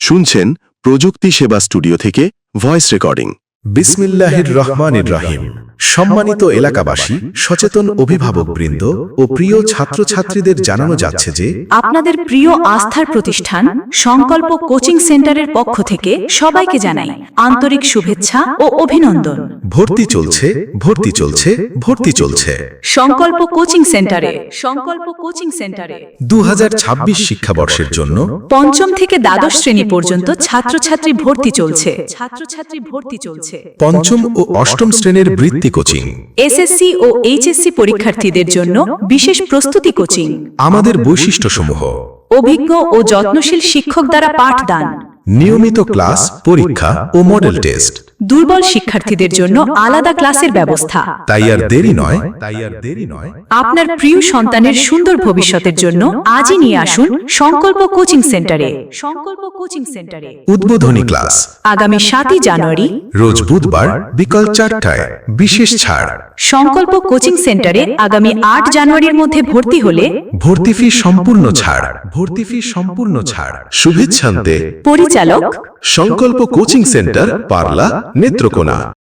শুনছেন প্রযুক্তি সেবা স্টুডিও থেকে ভয়েস রেকর্ডিং। বিসমিল্লাহির রহমানির রহিম। সম্মানিত এলাকাবাসী, সচেতন অভিভাবকবৃন্দ ও প্রিয় ছাত্রছাত্রীদের জানানো যাচ্ছে যে আপনাদের প্রিয় আস্থার প্রতিষ্ঠান সংকল্প কোচিং সেন্টারের পক্ষ থেকে সবাইকে জানাই আন্তরিক শুভেচ্ছা ও অভিনন্দন। ভর্তি চলছে, ভর্তি চলছে, ভর্তি চলছে। সংকল্প কোচিং সেন্টারে 2026 শিক্ষাবর্ষের জন্য পঞ্চম থেকে দ্বাদশ শ্রেণী পর্যন্ত ছাত্রছাত্রী ভর্তি চলছে। পঞ্চম ও অষ্টম শ্রেণীর বৃত্তি কোচিং, এসএসসি ও এইচএসসি পরীক্ষার্থীদের জন্য বিশেষ প্রস্তুতি কোচিং। আমাদের বৈশিষ্ট্যসমূহ: অভিজ্ঞ ও যত্নশীল শিক্ষক দ্বারা পাঠদান, নিয়মিত ক্লাস, পরীক্ষা ও মডেল টেস্ট। দুর্বল শিক্ষার্থীদের জন্য আলাদা ক্লাসের ব্যবস্থা। তাই আর দেরি নয়। আপনার প্রিয় সন্তানের সুন্দর ভবিষ্যতের জন্য আজই নিয়ে আসুন সংকল্প কোচিং সেন্টারে। উদ্বোধনী ক্লাস আগামী 7ই জানুয়ারি রোজ বুধবার বিকাল 4টায়। বিশেষ ছাড়। সংকল্প কোচিং সেন্টারে আগামী 8 জানুয়ারির মধ্যে ভর্তি হলে ভর্তি ফি সম্পূর্ণ ছাড়। ভর্তি ফি সম্পূর্ণ ছাড়। শুভেচ্ছান্তে পরিচালক সংকল্প কোচিং সেন্টার, পারলা, নেত্রকোনা।